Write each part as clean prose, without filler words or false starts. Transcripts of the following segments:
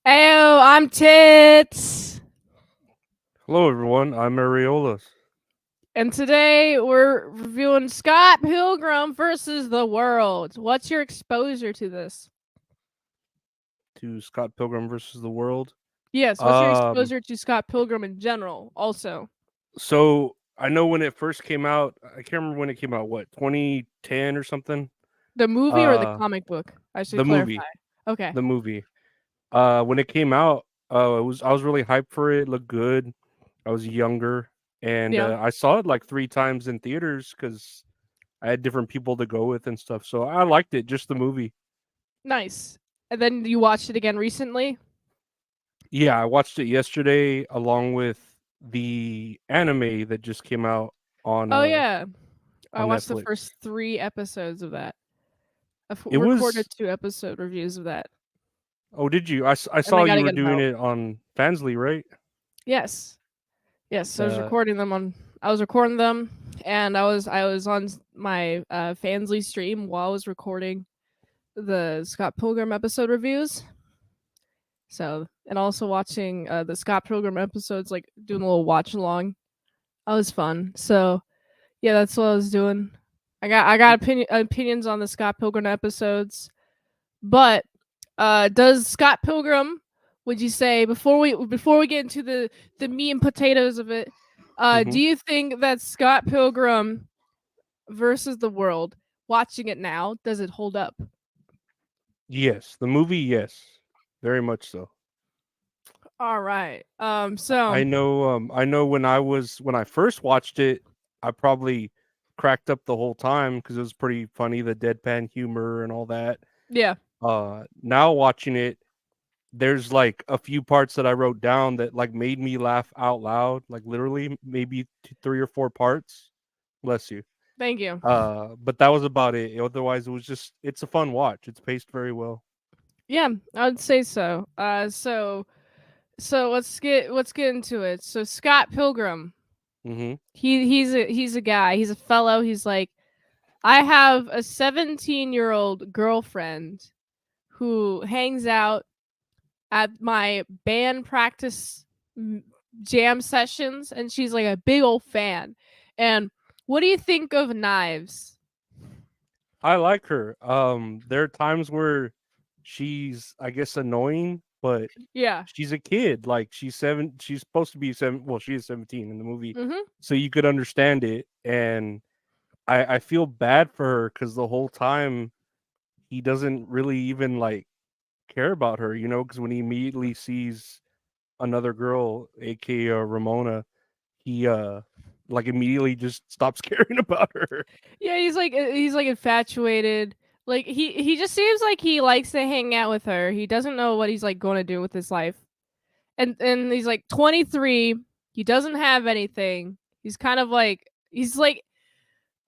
Ayo, I'm Tits. Hello, everyone. I'm Areolas. And today we're reviewing Scott Pilgrim versus the World. What's your exposure to this? To Scott Pilgrim versus the World. Yes, what's your Um, exposure to Scott Pilgrim in general, also? so I know when it first came out. I can't remember when it came out. What 2010 or something? The movie or the Uh, comic book? I should the clarify. movie. Okay. The movie. When it came out, I was really hyped for it. It looked good. I was younger, and Yeah. I saw it like 3 times in theaters because I had different people to go with and stuff. So I liked it. Just the movie. Nice. And then you watched it again recently? Yeah, I watched it yesterday along with the anime that just came out on Oh, uh yeah. I on watched the Netflix. first 3 episodes of that. It Recorded was 2 episode reviews of that. oh, did you? I And saw I you gotta were get them doing out. it on Fansly, right? Yes. Yes, I was Uh recording them on. I was recording them, and I was on my Fansly stream while I was recording the Scott Pilgrim episode reviews. So, and also watching the Scott Pilgrim episodes, like doing a little watch along. That was fun. So, yeah, that's what I was doing. I got opinions on the Scott Pilgrim episodes, but does Scott Pilgrim? Would you say before we get into the meat and potatoes of it, mhm. do you think that Scott Pilgrim versus the World, watching it now, does it hold up? Yes, the movie, yes. Very much so. All right. So I know when I first watched it, I probably cracked up the whole time cuz it was pretty funny, the deadpan humor and all that. yeah, Now watching it, there's like a few parts that I wrote down that like made me laugh out loud, like literally maybe 3 or 4 parts. Bless you. thank you. But that was about it. Otherwise, it was just it's a fun watch. It's paced very well. Yeah, I'd say so. So let's get into it. So Scott Pilgrim, Mm-hmm. he's a guy. He's a fellow. He's like, I have a 17-year-old girlfriend who hangs out at my band practice jam sessions, and she's like a big old fan. And what do you think of Knives? I like her. There are times where she's, I guess, annoying, but Yeah. she's a kid. Like she's 7. She's supposed to be 7. Well, she is 17 in the movie, Mhm. so you could understand it. And I feel bad for her because the whole time he doesn't really even like care about her. Because when he immediately sees another girl, aka Ramona, he like immediately just stops caring about her. Yeah, he's like infatuated. Like he just seems like he likes to hang out with her. He doesn't know what he's like going to do with his life. And he's like 23. He doesn't have anything. He's like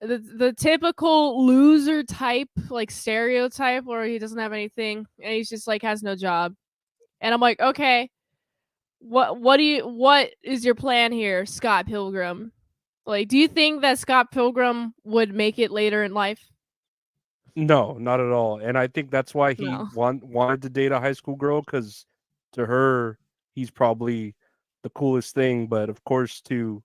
the typical loser type, like stereotype, where he doesn't have anything and he's just like has no job. And I'm like, okay, what is your plan here, Scott Pilgrim? Like, do you think that Scott Pilgrim would make it later in life? No, not at all. And I think that's why he No. wanted to date a high school girl because to her he's probably the coolest thing. But of course, to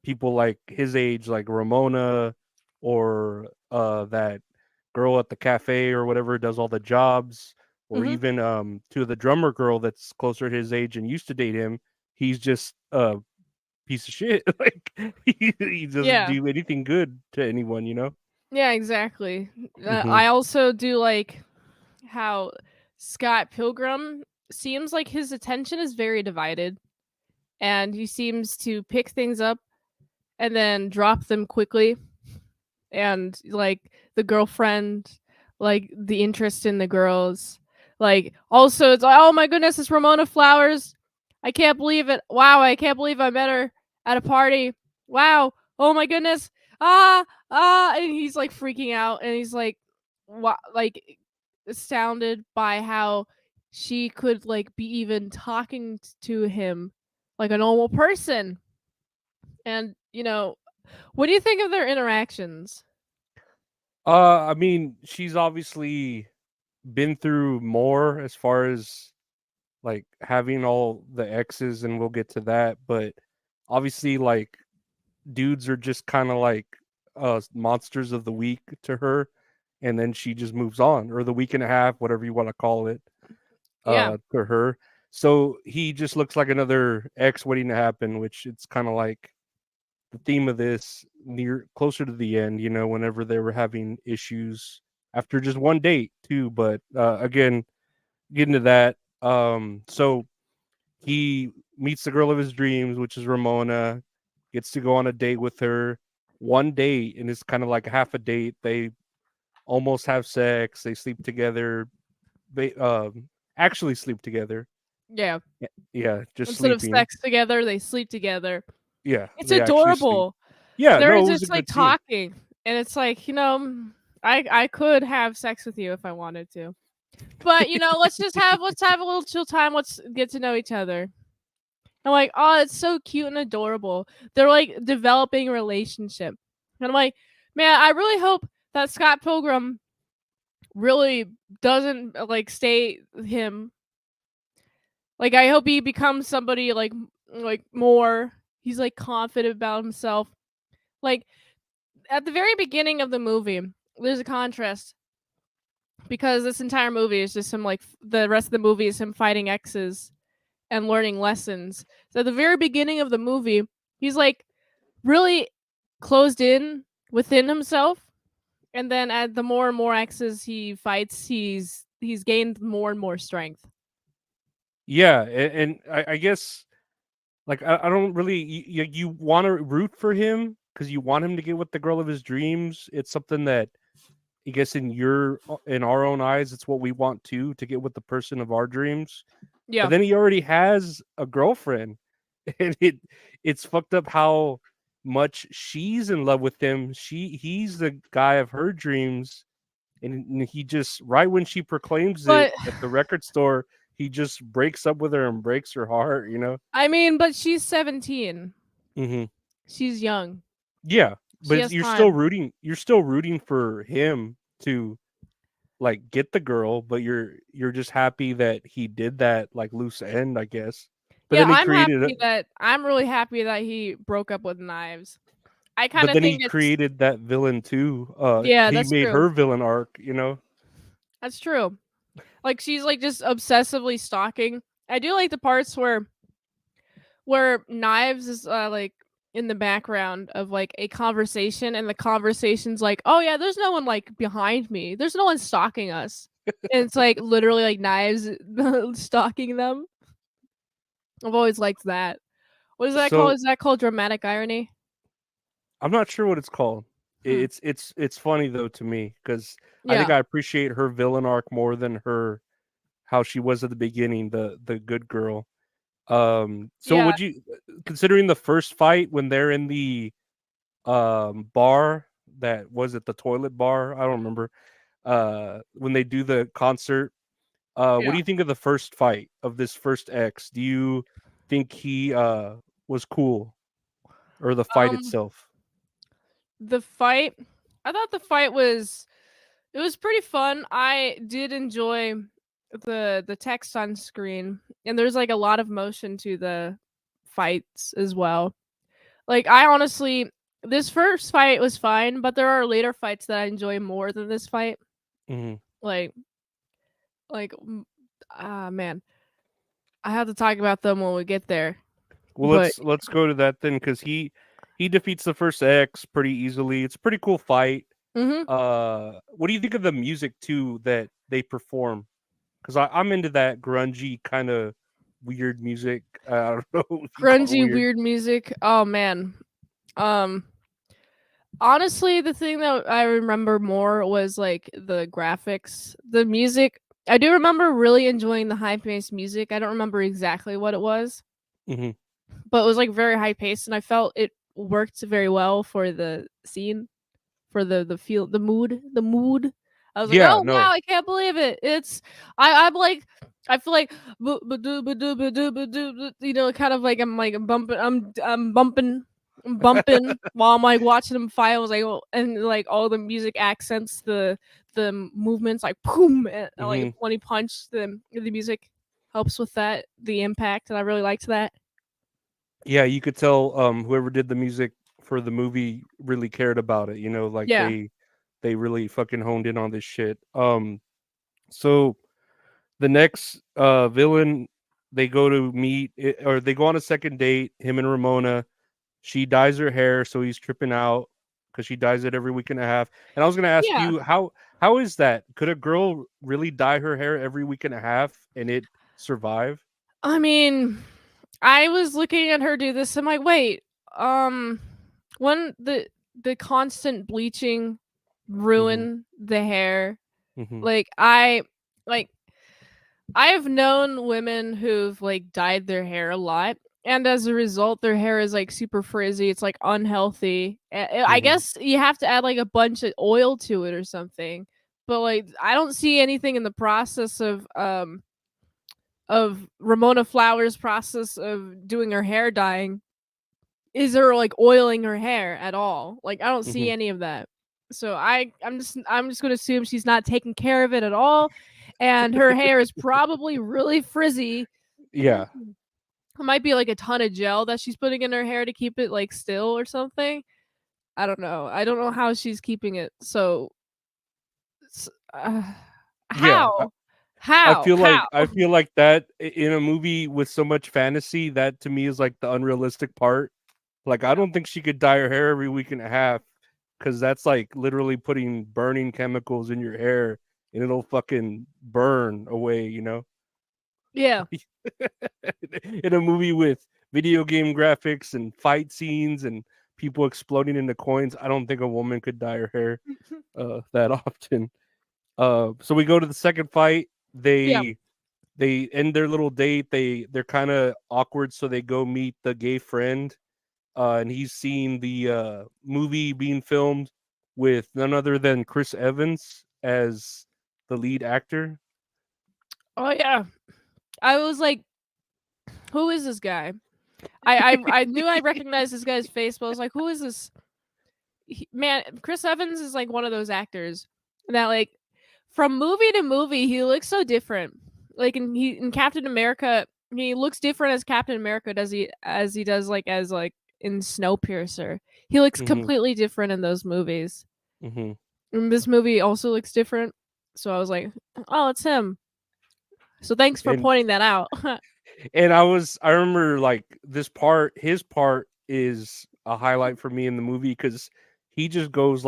people like his age, like Ramona or that girl at the cafe or whatever does all the jobs, or Hmm. even to the drummer girl that's closer to his age and used to date him, he's just a piece of shit. Like he doesn't Yeah. do anything good to anyone. Yeah, exactly. Hmm. I also do like how Scott Pilgrim seems like his attention is very divided, and he seems to pick things up and then drop them quickly. And like the girlfriend, like the interest in the girls, like also it's like, oh my goodness, it's Ramona Flowers. I can't believe it. Wow, I can't believe I met her at a party. Wow. Oh my goodness. And he's like freaking out, and he's like, what, like astounded by how she could like be even talking to him like a normal person. And what do you think of their interactions? I mean, she's obviously been through more as far as like having all the exes, and we'll get to that. But obviously, like dudes are just kind of like monsters of the week to her, and then she just moves on, or the week and a half, whatever you want to call it, Yeah. to her. So he just looks like another ex waiting to happen, which it's kind of like the theme of this near closer to the end, whenever they were having issues after just one date too. But again, getting to that. So he meets the girl of his dreams, which is Ramona, gets to go on a date with her. One date, and it's kind of like half a date. They almost have sex. They sleep together. They actually sleep together. Yeah. Yeah, just Instead of sleeping. sex together, they sleep together. Yeah, It's they actually sleep. adorable. Yeah, They're no, it was a just like good scene. talking, and it's like, I could have sex with you if I wanted to, but let's have a little chill time. Let's get to know each other. I'm like, oh, it's so cute and adorable. They're like developing a relationship, and I'm like, man, I really hope that Scott Pilgrim really doesn't like stay him. Like, I hope he becomes somebody like more. He's like confident about himself. Like at the very beginning of the movie, there's a contrast because this entire movie is just him like the rest of the movie is him fighting exes and learning lessons. So at the very beginning of the movie, he's like really closed in within himself, and then at the more and more exes he fights, he's gained more and more strength. Yeah, and I guess like I don't really you want to root for him because you want him to get with the girl of his dreams. It's something that I guess in our own eyes, it's what we want to get with the person of our dreams. But Yeah. then he already has a girlfriend, and it's fucked up how much she's in love with him. He's the guy of her dreams, and he just right when she proclaims it But at the record store, he just breaks up with her and breaks her heart. I mean, but she's 17. Hmm. She's young. Yeah, She but has time. you're still rooting for him to like get the girl, but you're just happy that he did that like loose end, I guess. But Yeah, then he created I'm really happy that he broke up with Knives. I kind but of then he think it's created that villain too. yeah, He that's made true. her villain arc. That's true. Like she's like just obsessively stalking. I do like the parts where Knives is like in the background of like a conversation, and the conversation's like, "Oh yeah, there's no one like behind me. There's no one stalking us." And it's like literally like Knives stalking them. I've always liked that. What is that called? So Is that called dramatic irony? I'm not sure what it's called. Hmm. It's funny though to me because I think Yeah. I appreciate her villain arc more than her how she was at the beginning, the good girl. So Yeah. would you considering the first fight when they're in the bar that was it the toilet bar? I don't remember. When they do the concert, what do Yeah. you think of the first fight of this first X? Do you think he was cool or the fight Um, itself? the fight. I thought the fight was it was pretty fun. I did enjoy the text on screen, and there's like a lot of motion to the fights as well. Like I honestly, this first fight was fine, but there are later fights that I enjoy more than this fight. Hmm. Like like man, I have to talk about them when we get there. Well, But let's go to that then because he defeats the first X pretty easily. It's a pretty cool fight. mhm. What do you think of the music too that they perform? Because I'm into that grungy kind of weird music. I don't know if you call it Grungy weird. weird music. Oh man. Um Honestly, the thing that I remember more was like the graphics. The music, I do remember really enjoying the high paced music. I don't remember exactly what it was, Hmm. but it was like very high paced, and I felt it worked very well for the scene, for the feel, the mood. I was like, Yeah, oh wow, no. I can't believe it. It's I'm like I feel like kind of like I'm bumping, I'm bumping. I'm bumping while I'm like watching them fight. I was like, oh, and like all the music accents, the movements, like boom, and, like Hmm. when he punched the music. helps with that the impact, and I really liked that. Yeah, you could tell whoever did the music for the movie really cared about it, you know, like Yeah. they really fucking honed in on this shit. So the next villain they go to meet or they go on a second date, him and Ramona. She dyes her hair, so he's tripping out because she dyes it every week and a half. And I was gonna ask Yeah. you how is that? Could a girl really dye her hair every week and a half and it survive? I mean, I was looking at her do this. I'm like, wait, um, when the constant bleaching Mm-hmm. ruin the hair, Mm-hmm. like like I have known women who've like dyed their hair a lot, and as a result, their hair is like super frizzy. It's like unhealthy. I Mm-hmm. guess you have to add like a bunch of oil to it or something. But like, I don't see anything in the process of Ramona Flowers' process of doing her hair dyeing is her like oiling her hair at all. Like, I don't Mm-hmm. see any of that. So I'm just gonna assume she's not taking care of it at all, and her hair is probably really frizzy. Yeah. It might be like a ton of gel that she's putting in her hair to keep it like still or something. I don't know. I don't know how she's keeping it. So, s- uh, Yeah. how? How? How? I feel like that in a movie with so much fantasy, that to me is like the unrealistic part. Like I Yeah. don't think she could dye her hair every week and a half because that's like literally putting burning chemicals in your hair and it'll fucking burn away, you know? Yeah. In a movie with video game graphics and fight scenes and people exploding into coins, I don't think a woman could dye her hair that often. So we go to the second fight. Yeah. They end their little date. They're kind of awkward, so they go meet the gay friend, and he's seeing the movie being filmed with none other than Chris Evans as the lead actor. Oh yeah. I was like, who is this guy? I knew I recognized this guy's face, but I was like, who is this? Man, Chris Evans is like one of those actors that like from movie to movie he looks so different. Like in Captain America, he looks different as Captain America does he as he does like as like in Snowpiercer. He looks Hmm. completely different in those movies. Hmm. And this movie also looks different. So I was like, oh, it's him. So thanks for And pointing that out. I remember like this part, his part is a highlight for me in the movie because he just goes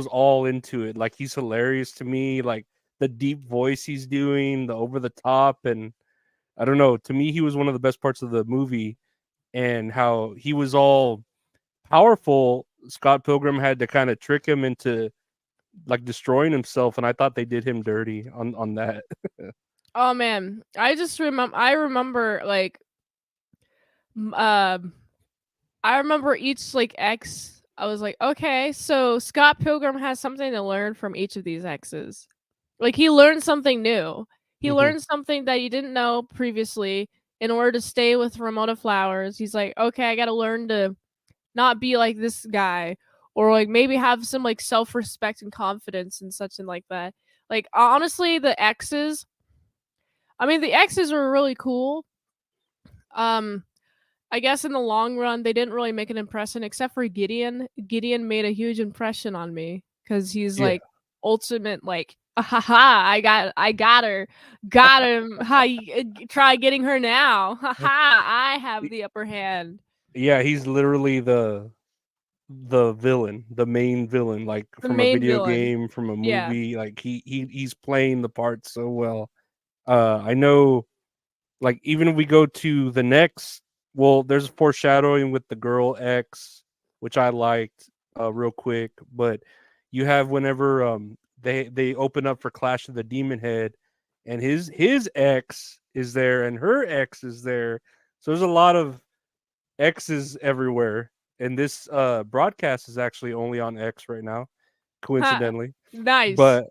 all into it. Like he's hilarious to me. Like the deep voice he's doing, the over the top, and I don't know. To me, he was one of the best parts of the movie, and how he was all powerful. Scott Pilgrim had to kind of trick him into like destroying himself, and I thought they did him dirty on that. Oh man, I remember like m- I remember each like X. I was like, okay, so Scott Pilgrim has something to learn from each of these X's. Like he learned something new. He Hmm. learned something that he didn't know previously in order to stay with Ramona Flowers. He's like, okay, I got to learn to not be like this guy, or like maybe have some like self-respect and confidence and such and like that. Like honestly, the X's, I mean the X's were really cool. Um I guess in the long run, they didn't really make an impression except for Gideon. Gideon made a huge impression on me because he's Yeah, like ultimate, like, "Ah, ha ha! I got her, got him. Ha! Try getting her now. Ha ha! I have the upper hand." yeah, he's literally the villain, the main villain, like The from a main video villain. game, from a Yeah, movie. Like he's playing the part so well. I know like even if we go to the next, well there's a foreshadowing with the girl X, which I liked real quick, but you have whenever they open up for Clash of the Demon Head and his ex is there and her ex is there, so there's a lot of X's everywhere, and this broadcast is actually only on X right now, ha, coincidentally, nice. but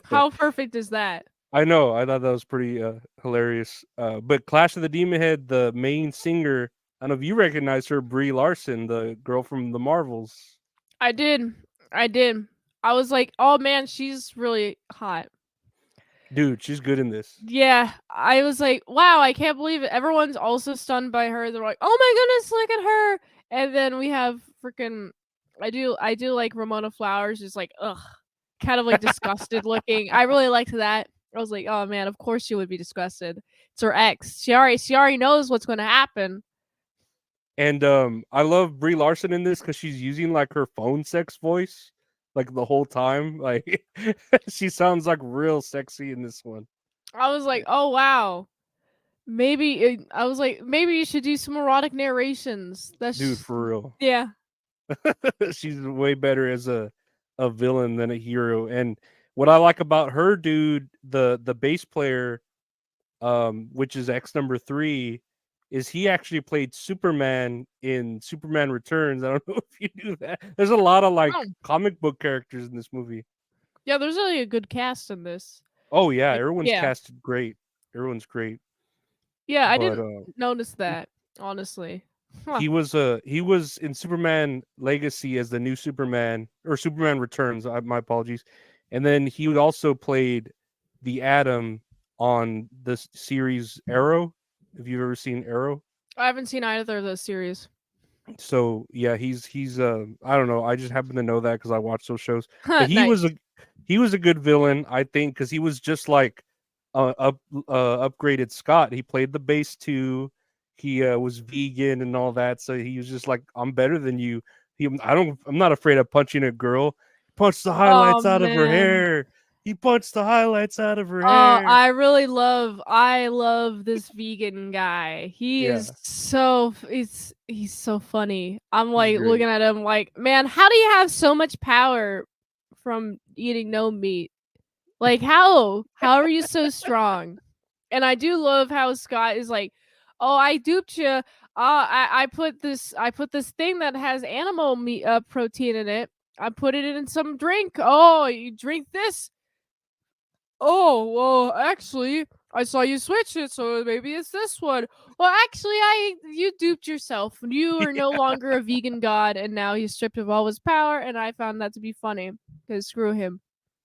How perfect is that? I know. I thought that was pretty hilarious. But Clash of the Demon Head, the main singer, I don't know if you recognize her, Brie Larson, the girl from the Marvels. I did, I did. I was like, oh man, she's really hot. Dude, she's good in this. Yeah, I was like, wow, I can't believe it. Everyone's also stunned by her. They're like, oh my goodness, look at her. And then we have freaking, I do like Ramona Flowers, just like, ugh, kind of like disgusted looking. I really liked that. I was like, oh man, of course she would be disgusted. It's her ex. She already knows what's going to happen. And I love Brie Larson in this because she's using like her phone sex voice like the whole time. Like she sounds like real sexy in this one. I was like, oh wow, maybe I was like, maybe you should do some erotic narrations. Dude, That's for real. yeah. She's way better as a villain than a hero. And what I like about her, dude, the bass player, which is X number 3, is he actually played Superman in Superman Returns. I don't know if you knew that. There's a lot of like Oh comic book characters in this movie. yeah, there's really a good cast in this. Oh yeah, Like everyone's yeah, casted great. Everyone's great. yeah, I But didn't notice that honestly. Huh. he was in Superman Legacy as the new Superman, or Superman Returns. My apologies. And then he also played the Atom on this series Arrow. Have you ever seen Arrow? I haven't seen either of those series. So yeah, he's I don't know. I just happen to know that because I watch those shows. But Nice. he was a good villain, I think, because he was just like upgraded Scott. He played the bass too. He was vegan and all that, so he was just like, I'm better than you. I'm not afraid of punching a girl. Punched the Oh highlights out of her man. hair. He punched the highlights out of her Oh, hair. I love this vegan guy. He is Yeah, he's so funny. I'm he's like great. looking at him like, man, how do you have so much power from eating no meat? Like how? How are you so strong? And I do love how Scott is like, "Oh, I duped you. I put this thing that has animal meat protein in it. I put it in some drink. Oh, you drink this? Oh, well, actually, I saw you switch it, so maybe it's this one. Well, actually, I you duped yourself. You are no longer a vegan god, and now he's stripped of all his power. And I found that to be funny because screw him.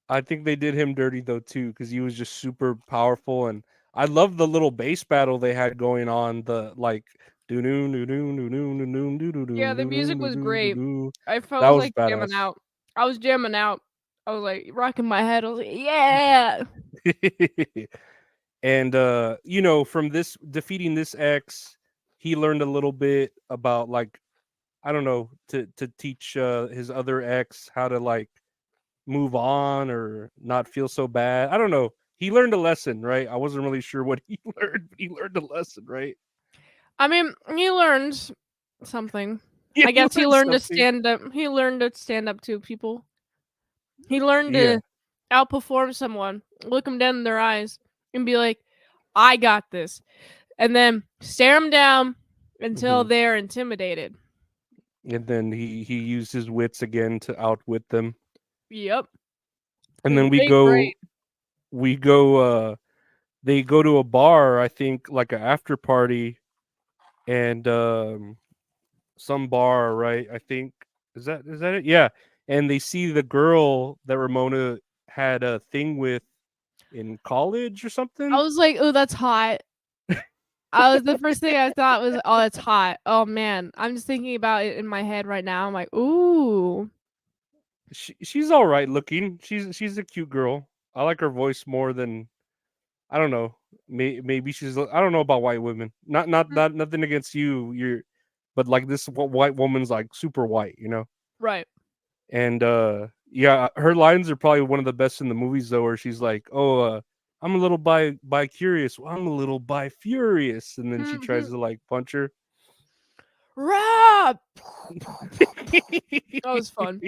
I think they did him dirty though too, because he was just super powerful, and I love the little bass battle they had going on. The like, doo doo doo doo doo doo doo doo doo Yeah, the doo music doo was doo doo great. doo. I That felt was like jamming badass. out. I was jamming out. I was like rocking my head. I was like, yeah. And you know, from this defeating this X, he learned a little bit about like, I don't know, to teach his other X how to like move on or not feel so bad. I don't know. He learned a lesson, right? I wasn't really sure what he learned, but he learned a lesson, right? I mean, he learned something. Yeah, I he guess he learned learned to something. stand up. He learned to stand up to people. He learned Yeah. to outperform someone, look them dead in their eyes, and be like, "I got this," and then stare them down until Hmm. they're intimidated. And then he used his wits again to outwit them. Yep, And his then big brain. we go they go to a bar, I think like an after party, and some bar, right? I think is that it? Yeah. And they see the girl that Ramona had a thing with in college or I something. was like, "Oh, that's hot." I was the first thing I thought was, "Oh, that's hot." Oh man, I'm just thinking about it in my head right now. I'm like, "Ooh, She's all right looking. She's a cute girl. I like her voice more than, I don't know. Maybe she's, I don't know about white women. Not nothing against you. You're, but like this white woman's like super white, you know. right." And yeah, her lines are probably one of the best in the movies though, where she's like, "Oh, I'm a little bi curious. Well, I'm a little bi furious," and then she tries to like punch her. Rob. That was fun.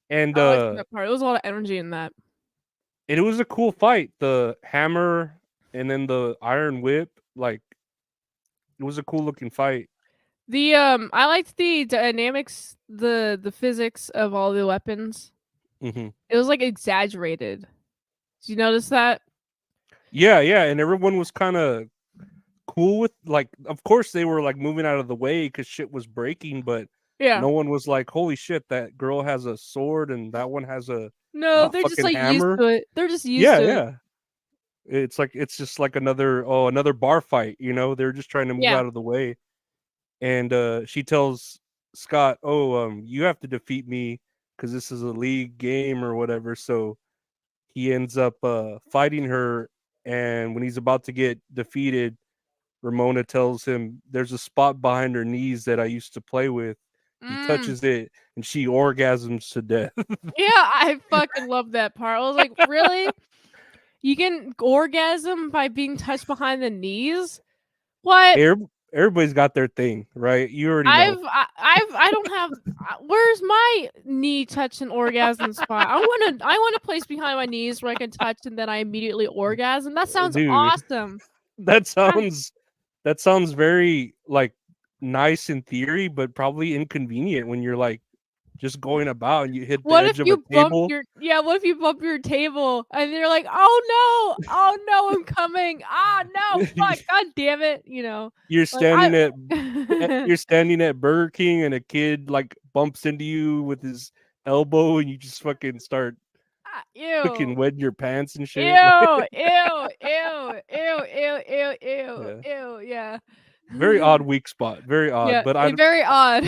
And I liked that part. There was a lot of energy in that. it was a cool fight. The hammer and then the iron whip, like it was a cool looking fight. I liked the dynamics, the physics of all the weapons. Hmm. It was like exaggerated. Did you notice that? Yeah, yeah, and everyone was kind of cool with like. Of course, they were like moving out of the way because shit was breaking, but Yeah. no one was like, "Holy shit, that girl has a sword and that one has No, a they're just fucking like used hammer." to it. They're just used Yeah, to it. yeah. It's just like another bar fight, you know? They're just trying to move Yeah. out of the way. And she tells Scott, "Oh, you have to defeat me because this is a league game or whatever." So he ends up fighting her, and when he's about to get defeated, Ramona tells him, "There's a spot behind her knees that I used to play with." He Mm. touches it, and she orgasms to death. Yeah, I fucking love that part. I was like, really? You can orgasm by being touched behind the knees? What? Everybody's got their thing, right? You already know. I don't have. Where's my knee touch and orgasm spot? I want a place behind my knees where I can touch and then I immediately orgasm. That sounds Dude, awesome. that I- sounds that sounds very like nice in theory, but probably inconvenient when you're like just going about and you hit the What if edge of a you bump table. your What if you bump your table and you're like, oh no, oh no, I'm coming. Ah no, fuck, god damn it, you know. you're Like standing at I you're standing at Burger King and a kid like bumps into you with his elbow and you just fucking start fucking ew. wetting your pants and Ew, shit. Like, ew, ew, ew, ew, ew, ew, yeah, ew, yeah. very odd weak spot, very odd. Yeah, But I, very odd.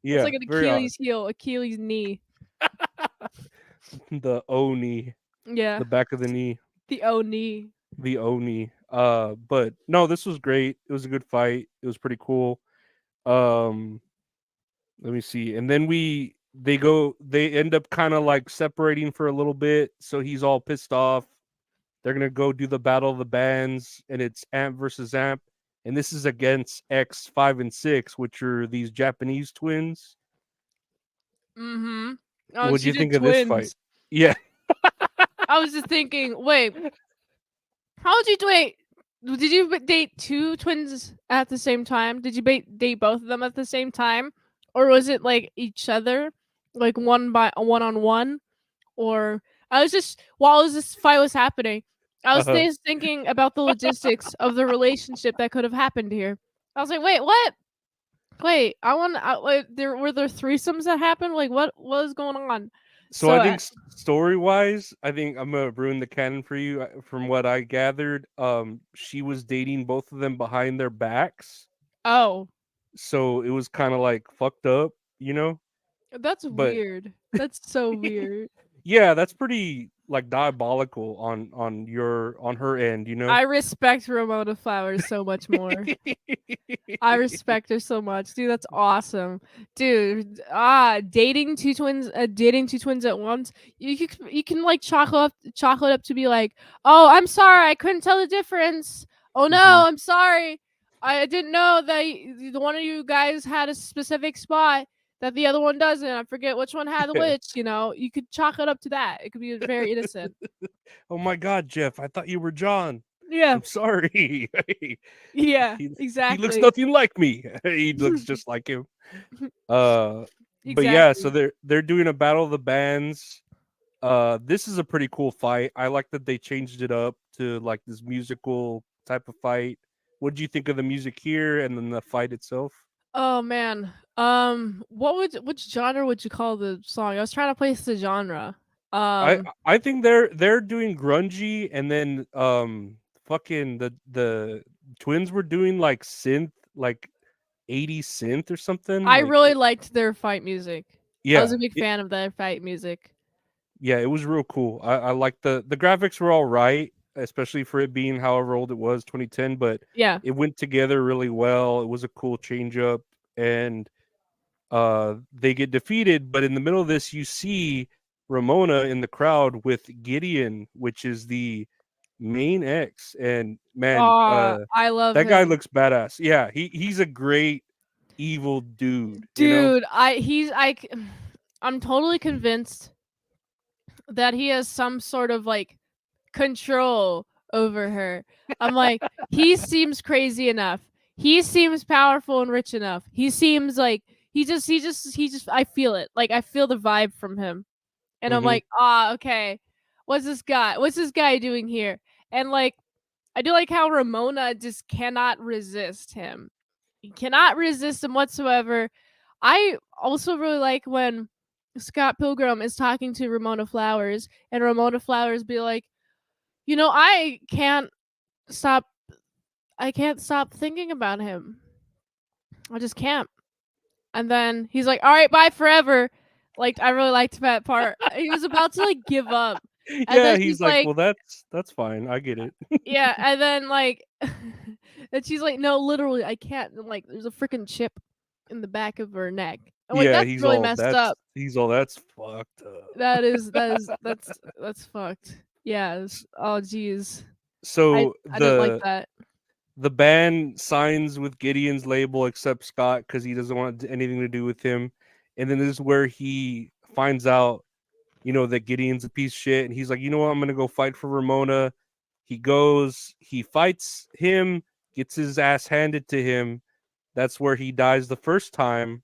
It's yeah, like an very odd. Achilles heel, Achilles knee. The O knee, Yeah, the back of the knee, the O knee. the O knee. But no, this was great. It was a good fight. It was pretty cool. Um, let me see. And then they end up kind of like separating for a little bit. So he's all pissed off. They're gonna go do the battle of the bands, and it's Amp versus Amp. And this is against X5 and 6, which are these Japanese twins. Mm-hmm. Oh, What'd she you did think of this fight? twins. Yeah. I was just thinking, wait, how did you wait? Did you date two twins at the same time? Did you date both of them at the same time, or was it like each other, like one on one? Or I was just while this fight was happening, I was Uh-huh. just thinking about the logistics of the relationship that could have happened here. I was like, wait, what? Wait, wait, were there threesomes that happened? Like, what was going on? So So, I think story wise, I think I'm gonna ruin the canon for you. From what I gathered, she was dating both of them behind their backs, oh, so it was kind of like fucked up, you know. that's But weird. That's so weird. yeah, that's pretty like diabolical on her end, you know. I respect Ramona Flowers so much more. I respect her so much, dude. That's awesome, dude. Dating two twins at once. You can like chocolate up to be like, oh, I'm sorry, I couldn't tell the difference. Oh no, Hmm. I'm sorry, I didn't know that the one of you guys had a specific spot that the other one doesn't. I forget which one had the Yeah. which. You know, you could chalk it up to that. It could be very innocent. Oh my God, Jeff! I thought you were John. Yeah, I'm sorry. yeah, He looks exactly, nothing like me. He looks just like him. Uh, but yeah, so exactly. they're doing a battle of the bands. This is a pretty cool fight. I like that they changed it up to like this musical type of fight. What did you think of the music here and then the fight itself? Oh man. Which genre would you call the song? I was trying to place the genre. I Um I think they're doing grungy, and then fucking the twins were doing like synth, like 80s synth or something. I Like really liked their fight music. I was yeah, a big fan of their fight music. yeah, it was real cool. I like the graphics were all right, especially for it being however old it was, 2010, but Yeah. it went together really well. It was a cool change up, and they get defeated, but in the middle of this you see Ramona in the crowd with Gideon, which is the main X, and man, I love that guy him. looks badass. Yeah, he's a great evil dude, you know? Dude, I'm totally convinced that he has some sort of like control over her. I'm like, he seems crazy enough. He seems powerful and rich enough. He seems like he just I feel it. Like I feel the vibe from him. And I'm Hmm. like, okay. What's this guy doing here? And like I do like how Ramona just cannot resist him. He cannot resist him whatsoever. I also really like when Scott Pilgrim is talking to Ramona Flowers and Ramona Flowers be like, I can't stop. I can't stop thinking about him. I just can't. And then he's like, "All right, bye forever." Like I really liked that part. He was about to like give up, and Yeah, then he's she's like, like, "Well, that's fine. I get it." "Yeah," and then like, and she's like, "No, literally, I can't." And, like, there's a freaking chip in the back of her neck. I'm like, Yeah, "That's really messed up." he's all that's fucked up. That's fucked. Yeah. Oh, jeez. I So I didn't like that. the band signs with Gideon's label except Scott because he doesn't want anything to do with him. And then this is where he finds out, that Gideon's a piece of shit. And he's like, you know what? I'm going to go fight for Ramona. He goes, he fights him, gets his ass handed to him. That's where he dies the first time.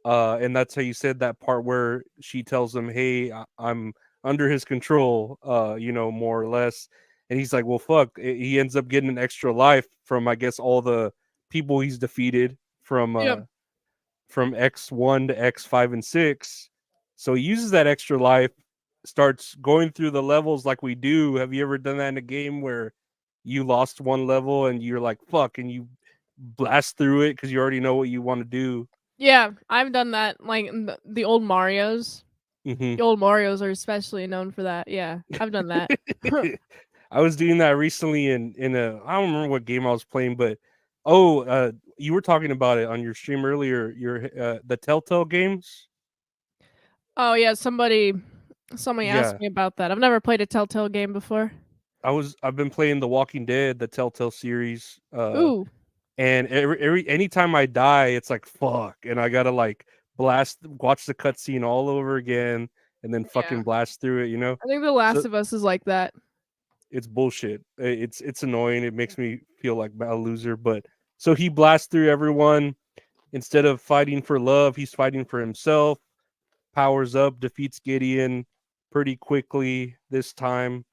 And that's how you said that part where she tells him, "Hey, I'm under his control," more or less. And he's like, "Well, fuck." He ends up getting an extra life from, I guess, all the people he's defeated Yeah. from X1 to X5 and 6. So he uses that extra life, starts going through the levels like we do. Have you ever done that in a game where you lost one level and you're like, "Fuck," and you blast through it because you already know what you want to do? Yeah, I've done that, like, in the old Marios. Hmm. The old Marios are especially known for that. Yeah, I've done that. I was doing that recently in a I don't remember what game I was playing, but you were talking about it on your stream earlier. Your the Telltale games. Oh, yeah, somebody Yeah, asked me about that. I've never played a Telltale game before. I've been playing The Walking Dead, the Telltale series. Ooh, And every anytime I die, it's like fuck, and I gotta like watch the cutscene all over again, and then yeah. fucking blast through it. I think The Last So of Us is like that. it's bullshit. It's annoying. It makes me feel like a loser. But so he blasts through everyone. Instead of fighting for love, he's fighting for himself. Powers up, defeats Gideon pretty quickly this time.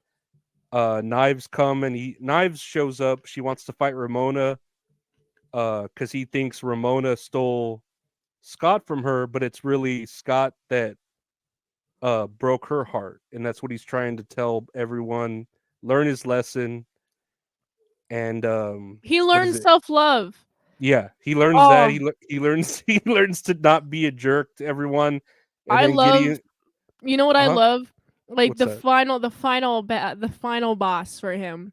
Knives come and Knives shows up. She wants to fight Ramona because he thinks Ramona stole Scott from her, but it's really Scott that broke her heart, and that's what he's trying to tell everyone. Learn his lesson, and He what is learned it? self-love. Yeah, he learns that Oh, he learns he learns to not be a jerk to everyone, and I then love Gideon. you know what I Huh? love? Like What's that? the final boss for him.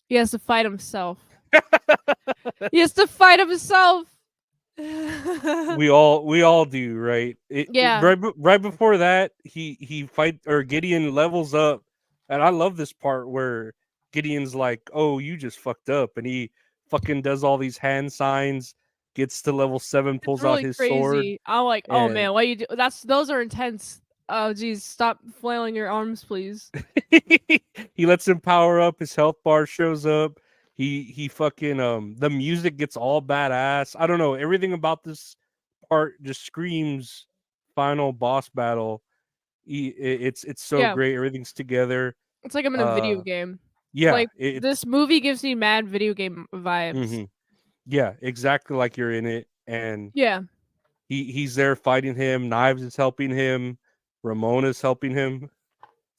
He has to fight himself. He has to fight himself. We all do, right? Yeah. Right before that, he fight or Gideon levels up, and I love this part where Gideon's like, "Oh, you just fucked up," and he fucking does all these hand signs, gets to level 7, It's pulls out really his sword, crazy. I'm like, "Oh, and man, why you do?" Those are intense. Oh, geez, stop flailing your arms, please. he lets him power up. His health bar shows up. He fucking the music gets all badass. I don't know, everything about this part just screams final boss battle. It's so Yeah, great. Everything's together. it's like I'm in a video Uh, game. yeah, Like, this movie gives me mad video game vibes. mhm. Yeah, exactly like you're in it. And Yeah. he's there fighting him. Knives is helping him. Ramona's helping him.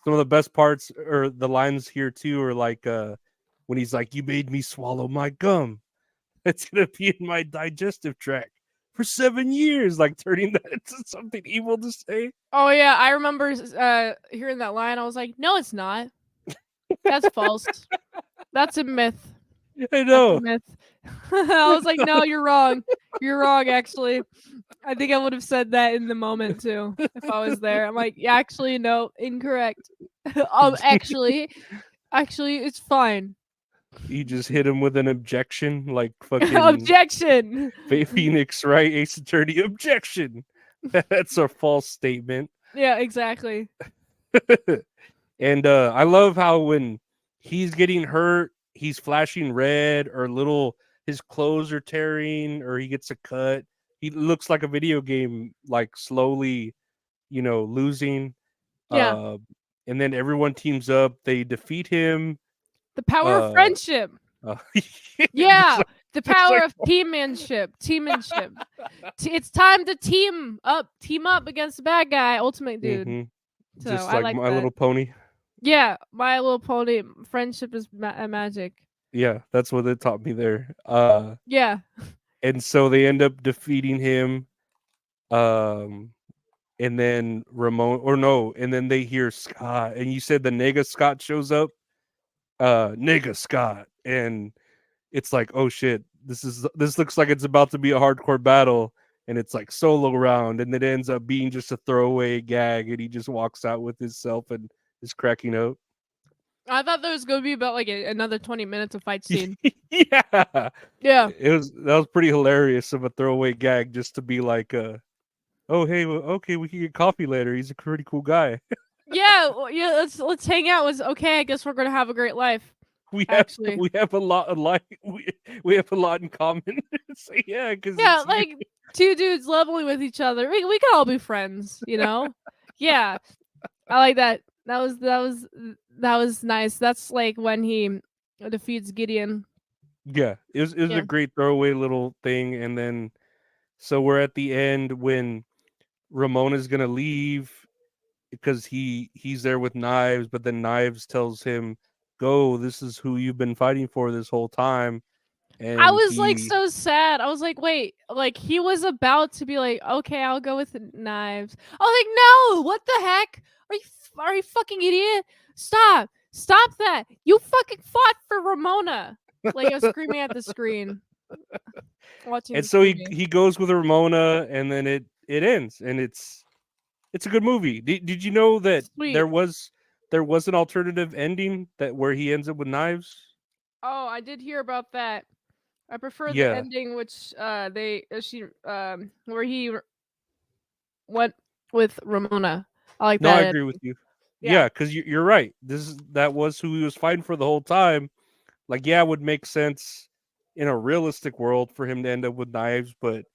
Some of the best parts or the lines here too are like when he's like, "You made me swallow my gum. It's gonna be in my digestive tract for 7 years," like turning that into something evil to say. Oh, yeah, I remember hearing that line. I was like, "No, it's not. That's false. That's a myth. I That's a know. myth." I was like, "No, you're wrong. You're wrong, actually." I think I would have said that in the moment too if I was there. I'm like, "Yeah, actually, no, incorrect." Actually, it's fine. You just hit him with an objection, like fucking Objection. Phoenix, right? Ace Attorney objection. That's a false statement. Yeah, exactly. And I love how when he's getting hurt, he's flashing red or little his clothes are tearing or he gets a cut. He looks like a video game, like slowly, losing. Yeah, Uh, and then everyone teams up. They defeat him. the power of Uh, friendship. uh just Yeah, like, the just power like of teammanship. It's time to team up against the bad guy, Ultimate Dude. hmm So just I like like My that. Little Pony. Yeah, My Little Pony. Friendship is magic. Yeah, that's what it taught me there. Yeah, And so they end up defeating him. Um, and then Ramon, or no, and then they hear Scott, and you said the nigga Scott shows up. Nigga Scott, and it's like, oh shit, this looks like it's about to be a hardcore battle, and it's like solo round, and it ends up being just a throwaway gag, and he just walks out with himself and is cracking up. I thought there was gonna be about like another 20 minutes of fight scene. Yeah, Yeah, that was pretty hilarious of a throwaway gag just to be like, oh hey, well, okay, we can get coffee later. He's a pretty cool guy. yeah, yeah. Let's hang out. Was okay. I guess we're gonna have a great life. we have Actually, we have a lot of we have a lot in common. So yeah, because yeah, it's you. like two dudes leveling with each other. We could all be friends, you know? Yeah, I like that. That was nice. That's like when he defeats Gideon. Yeah, it was a Yeah, great throwaway little thing, and then so we're at the end when Ramona's gonna leave because he's there with Knives, but then Knives tells him, "Go, this is who you've been fighting for this whole time," I and was like he so sad. I was like, wait, like he was about to be like, okay, I'll go with the Knives. I was like, no, what the heck? Are you fucking idiot? Stop that! You fucking fought for Ramona. Like I was screaming at the screen, watching and this so he movie. he goes with Ramona, and then it ends, and it's a good movie. Did you know that Sweet. there was an alternative ending that where he ends up with Knives? Oh, I did hear about that. I prefer the Yeah. ending, which they she where he went with Ramona. I like No, I that agree with ending. you. Yeah. Yeah, because you're right. That was who he was fighting for the whole time. Like, yeah, it would make sense in a realistic world for him to end up with Knives, but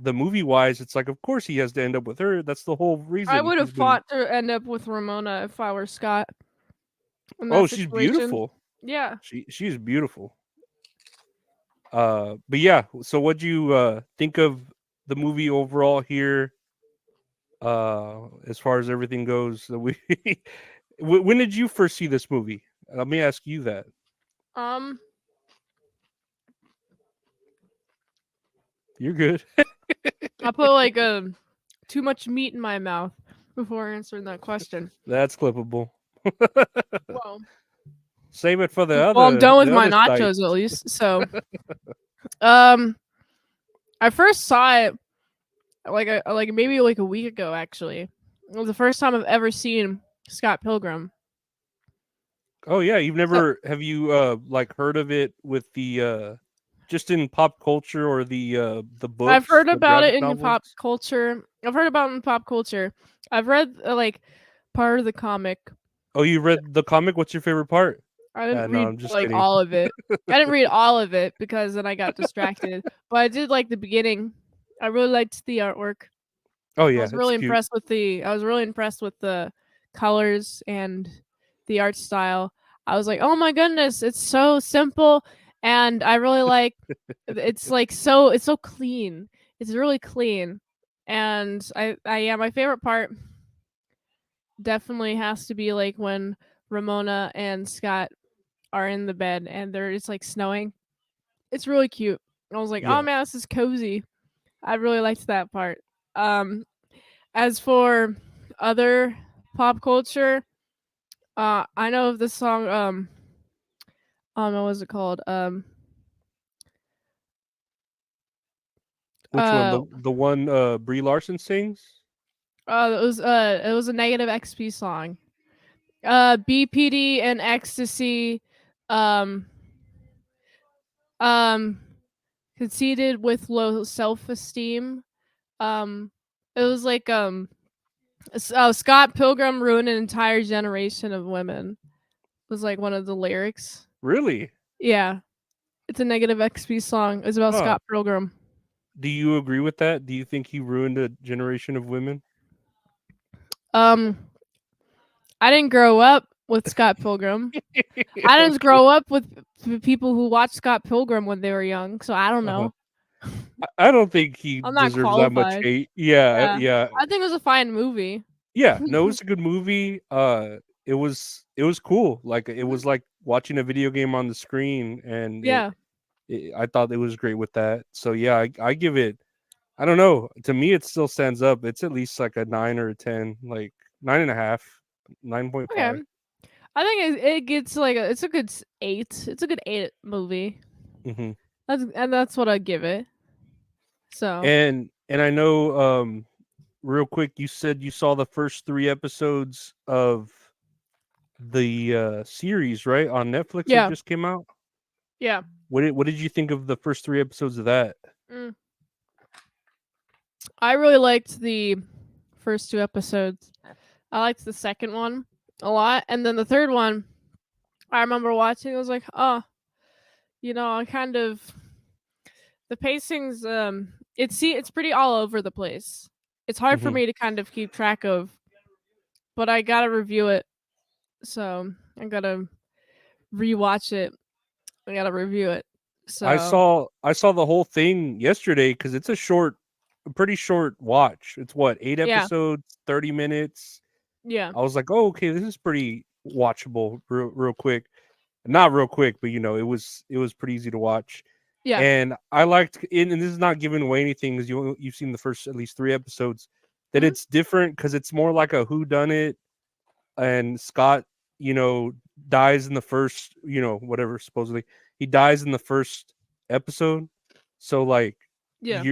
the movie wise, it's like, of course he has to end up with her. That's the whole I reason would have he's been. fought to end up with Ramona if I were Scott in Oh, that she's situation. beautiful. Yeah. She's beautiful. But yeah. So, what'd you think of the movie overall here? As far as everything goes, we when did you first see this movie? Let me ask you that. Um, You're good. I put like too much meat in my mouth before answering that question. That's clippable. Well, Save it for I'm done with the my other site. nachos at least. So, um, I first saw it like maybe like a week ago. Actually, it was the first time I've ever seen Scott Pilgrim. Oh yeah, you've So never have you like heard of it with the just in pop culture or the I've books, heard the about it graphic in novels? pop culture. I've heard about it in pop culture. I've read like part of the comic. Oh, you read the comic? What's your favorite part? I didn't No, read I'm just like kidding. all of it. I didn't read all of it because then I got distracted. But I did like the beginning. I really liked the artwork. Oh I yeah, was it's really cute. impressed with the colors and the art style. I was like, "Oh my goodness, it's so simple." And I really like it's like it's so clean. It's really clean. And I yeah, my favorite part definitely has to be like when Ramona and Scott are in the bed and it's like snowing. It's really cute. I was like, "Oh Yeah. man, this is cozy." I really liked that part. Um As for other pop culture, I know of this song. What was it called? Which one? Uh, The one Brie Larson sings? it was a Negative XP song. BPD and Ecstasy, um, um, conceited with low self esteem. Um, it was like Scott Pilgrim ruined an entire generation of women. Was like one of the lyrics. Really? Yeah. It's a Negative XP song. It's about Huh. Scott Pilgrim. Do you agree with that? Do you think he ruined a generation of women? Um, I didn't grow up with Scott Pilgrim. I didn't Okay. grow up with people who watched Scott Pilgrim when they were young, so I don't Uh-huh. know. I don't think he I'm not deserves that much qualified. hate. Yeah, Yeah, yeah. I think it was a fine movie. Yeah, no, it's a good movie. it was cool. Like it Mhm. was like watching a video game on the screen, and Yeah. I thought it was great with that. So yeah, I give it. I don't know. To me, it still stands up. It's at least like a 9 or a 10, like 9.5, 9.5. Okay. I think it gets like it's a good 8. It's a good 8 movie. Hmm. That's what I'd give it. So And I know, real quick, you said you saw the first 3 episodes of the series, right, on Netflix that yeah, just came out. yeah. What did you think of the first 3 episodes of that? Mm. I really liked the first 2 episodes. I liked the second one a lot, and then the third one I remember watching. I was like, oh, I kind of the pacing's it's pretty all over the place. It's hard for Hmm. me to kind of keep track of, but I gotta review it. So I gotta rewatch it. I gotta review it. I So saw I saw the whole thing yesterday because it's a pretty short watch. It's what, eight yeah, episodes, 30 minutes. yeah, I was like, oh, okay, this is pretty watchable, real quick. Not real quick, but it was pretty easy to watch. yeah. And I liked, and this is not giving away anything because you've seen the first at least 3 episodes. That Hmm. it's different because it's more like a who done it, and Scott, you know, dies in the first, whatever, supposedly he dies in the first episode. So like Yeah.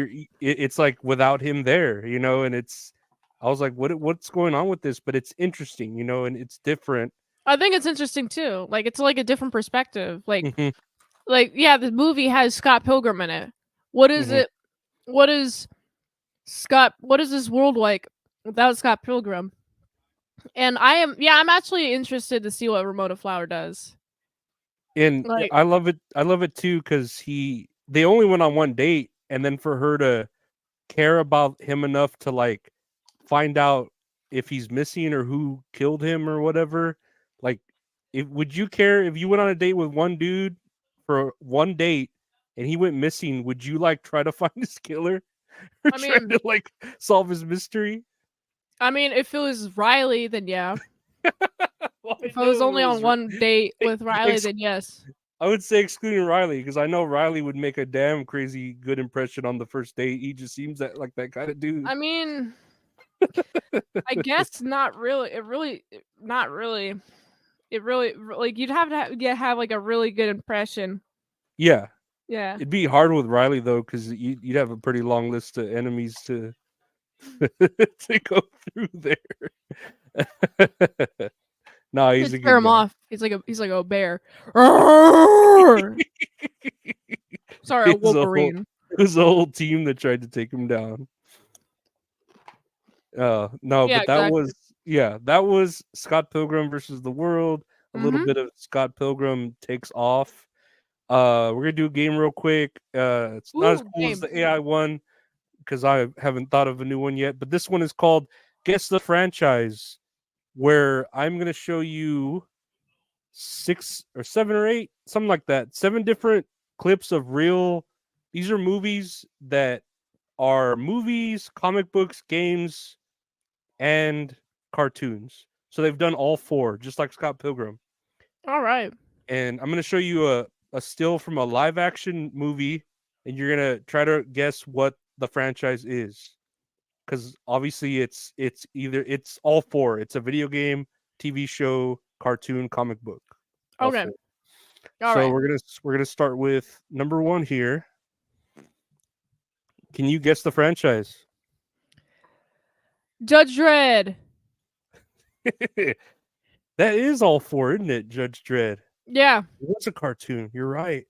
it's like without him there, and I was like, what's going on with this? But it's interesting, and it's different. I think it's interesting too. Like it's like a different perspective. Hmm. Like yeah, the movie has Scott Pilgrim in it. What is Hmm. it? What is Scott? What is this world like without Scott Pilgrim? And I'm actually interested to see what Ramona Flower does. And Like, I love it too because they only went on one date, and then for her to care about him enough to like find out if he's missing or who killed him or whatever. Like, if would you care if you went on a date with one dude for one date and he went missing? Would you like try to find his killer or I try mean, to like solve his mystery? if it was Riley, then yeah. Well, I If I was know only it on was. one date with Riley, ex- then yes. I would say excluding Riley because I know Riley would make a damn crazy good impression on the first date. He just seems like that kind of dude. I mean, I guess not really. Not really. It really like you'd have to have like a really good impression. Yeah, Yeah. it'd be hard with Riley though, because you'd have a pretty long list of enemies to to go through there. No, he's Could a scare good him guy. off. He's like a bear. Roar! Sorry, a It was a whole Wolverine. it was a whole team that tried to take him down. No, Yeah, but that exactly. was, yeah, that was Scott Pilgrim versus the World. A little Mhm. bit of Scott Pilgrim takes off. We're gonna do a game real quick. It's not as Ooh, cool as game. the AI one because I haven't thought of a new one yet. But this one is called Guess the Franchise, where I'm gonna show you 6 or 7 or 8, something like that, 7 different clips of real. These are movies that are movies, comic books, games, and cartoons. So they've done all four, just like Scott Pilgrim. All right. And I'm gonna show you a still from a live action movie, and you're gonna try to guess what the franchise is. Because obviously it's all four. It's a video game, TV show, cartoon, comic book, all Okay. four. All So right. we're gonna start with number one here. Can you guess the franchise? Judge Dredd. That is all four, isn't it, Judge Dredd? Yeah. What's a cartoon? You're right.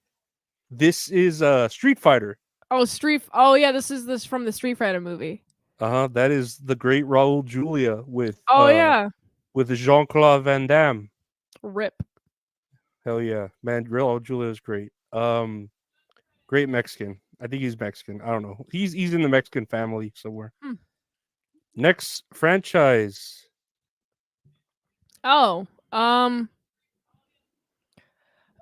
This is Street Fighter. Oh, Street. Oh, yeah. This from the Street Fighter movie. Uh-huh. That is the great Raul Julia Oh yeah. with Jean-Claude Van Damme. Rip. Hell yeah. Man, Raul Julia is great. Great Mexican. I think he's Mexican. I don't know. He's in the Mexican family somewhere. Hmm. Next franchise. Oh.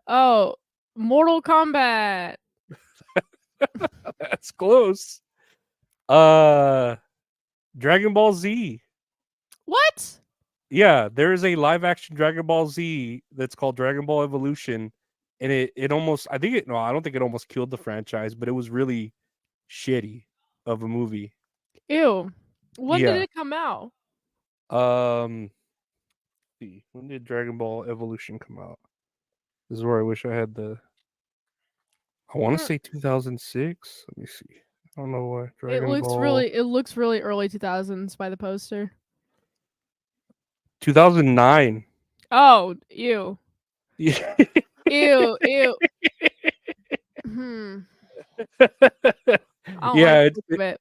Oh. Mortal Kombat. That's close. Uh Dragon Ball Z. What? Yeah, there is a live action Dragon Ball Z that's called Dragon Ball Evolution, and it almost I think it no I don't think it almost killed the franchise, but it was really shitty of a movie. Ew. When did Yeah. it come out? Um. See, when did Dragon Ball Evolution come out? This is where I wish I had the. I want to Mm, say 2006. Let me see. I don't know why. It Dragon looks Ball really early 2000s by the poster. 2009. Oh, ew. Yeah. Ew, ew. Hmm. I don't like Yeah, the look of it.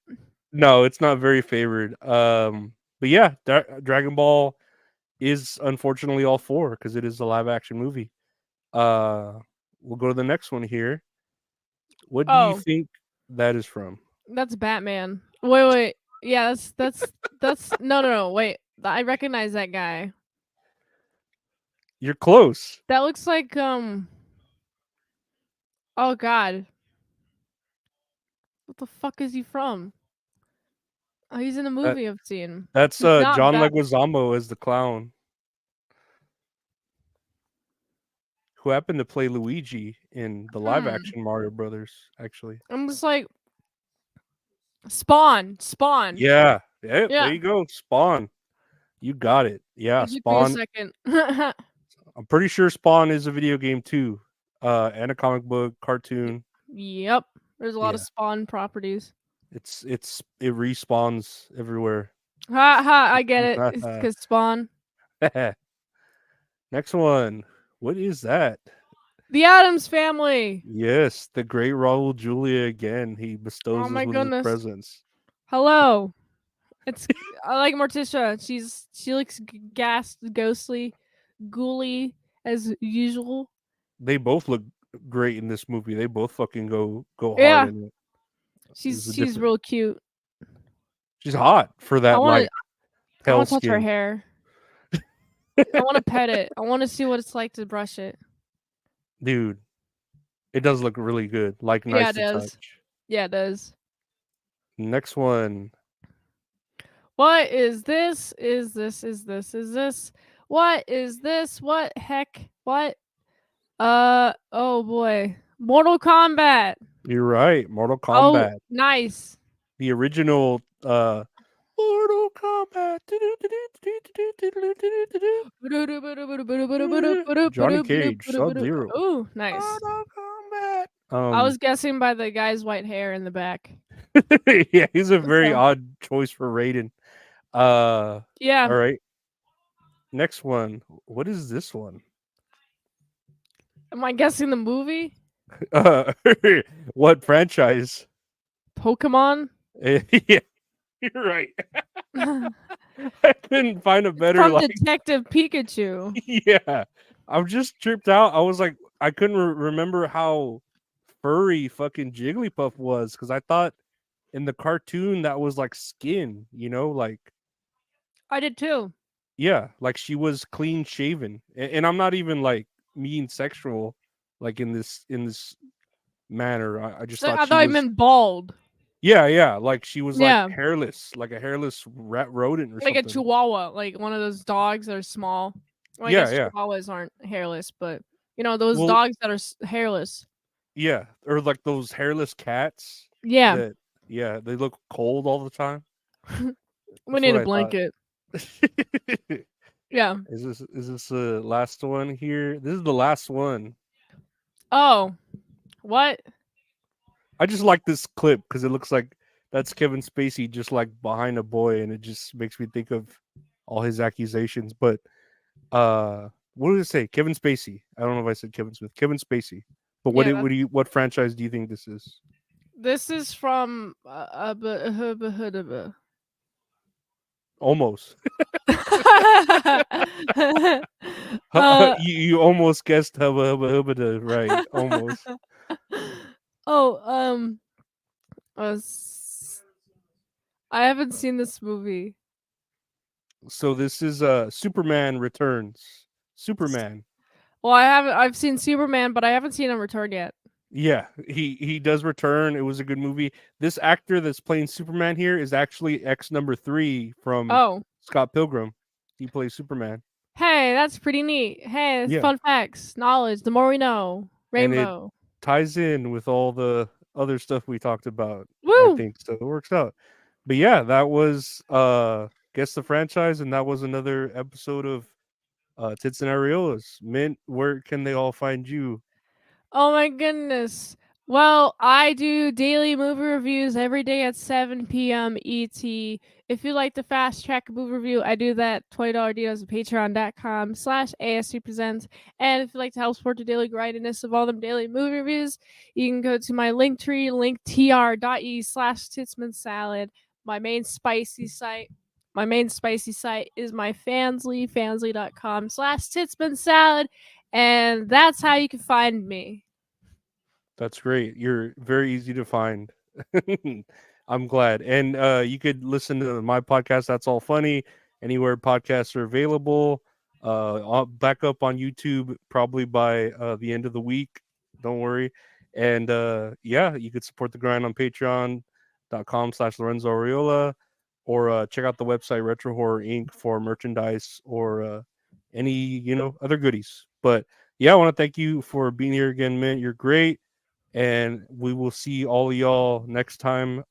no, it's not very favored. But yeah, Dragon Ball is unfortunately all four because it is a live action movie. Uh, we'll go to the next one here. What do you Oh, think that is from? that's Batman. Wait. Yeah, that's no. Wait, I recognize that guy. You're close. That looks like Oh God, what the fuck is he from? Oh, he's in a That movie I've seen. that's He's not John Bat. Leguizamo as the clown, who happened to play Luigi in the live Hmm. action Mario Brothers. Actually, I'm just like Spawn. Spawn. yeah, yeah. There Yeah. you go, Spawn. You got it. Yeah, It took me a Spawn. second. I'm pretty sure Spawn is a video game too, and a comic book, cartoon. Yep. There's a lot of Yeah, Spawn properties. it respawns everywhere. Ha ha, I get it. It's because Spawn. Next one. What is that? The Adams Family. Yes, the great Raul Julia again. He Oh bestows us my with his goodness. presence. Hello. It's I like Morticia. She looks gassed, ghostly, ghouly as usual. They both look great in this movie. They both fucking go hard Yeah, in it. It's a she's different. real cute. She's hot for I that want to like I pale want to touch her skin. hair. I want to pet it. I want to see what it's like to brush it. Dude, it does look really good. Like Yeah, nice it to does. touch. Yeah, it does. Next one. What is this? Is this? What is this? What heck? What? Oh boy. Mortal Kombat. You're right. Mortal Oh, Kombat. nice. The original Mortal Kombat. Johnny Cage, Sub Zero. Ooh, nice. Mortal Kombat. I was guessing by the guy's white hair in the back. Yeah, he's a very So, odd choice for Raiden. All yeah. right. Next one. What is this one? Am I guessing the movie? Uh, what franchise? Pokemon? Yeah, you're right. It's I couldn't find a better from like. Detective Pikachu. Yeah, I'm just tripped out. I was like, I couldn't remember how furry fucking Jigglypuff was because I thought in the cartoon that was like skin, like I did too. yeah, like she was clean shaven, and I'm not even like mean sexual, like in this manner. I just thought I she thought I was meant bald. yeah, like she was like Yeah. hairless, like a hairless rat rodent or Like a something. chihuahua, like one of those dogs that are small. Well, I Yeah, guess yeah. chihuahuas aren't hairless, but those Well, dogs that are hairless. yeah, or like those hairless cats Yeah. that yeah, they look cold all the time. We That's need what a I thought. blanket. Yeah. Is this the last one here? This is the last one. Oh, what? I just like this clip because it looks like that's Kevin Spacey just like behind a boy, and it just makes me think of all his accusations. But what did it say? Kevin Spacey. I don't know if I said Kevin Smith. Kevin Spacey. But Yeah, that's what franchise do you think this is? this is from Almost. uh You almost guessed hubba hubba hubba right. Almost. oh I haven't seen this movie. So this is Superman Returns. Superman. Well, I've seen Superman, but I haven't seen him return yet. Yeah, he does return. It was a good movie. This actor that's playing Superman here is actually X number 3 from Oh, Scott Pilgrim. He plays Superman. Hey, that's pretty neat. Hey, that's Yeah, fun facts, knowledge. The more we know. and it Rainbow. ties in with all the other stuff we talked about. I Woo! think so. It works out. But yeah, that was guess the franchise, and that was another episode of Tits and Areolas. Mint, where can they all find you? Oh my goodness. Well, I do daily movie reviews every day at 7 p.m. ET. If you like the fast track movie review, I do that $20 deals at patreon.com/ASEPresents. And if you like to help support the daily grindiness of all them daily movie reviews, you can go to my link tree, linktr.ee/titsman salad. My main spicy site. My main spicy site is my Fansly, fansly.com/titsman salad. And that's how you can find me. That's great. You're very easy to find. I'm glad. And you could listen to my podcast, That's All Funny, anywhere podcasts are available. Back up on YouTube probably by the end of the week. Don't worry. And yeah, you could support the grind on patreon.com/Lorenzo Areola, or check out the website Retro Horror Inc. for merchandise or any, other goodies. But yeah, I want to thank you for being here again, Mint. You're great. And we will see all of y'all next time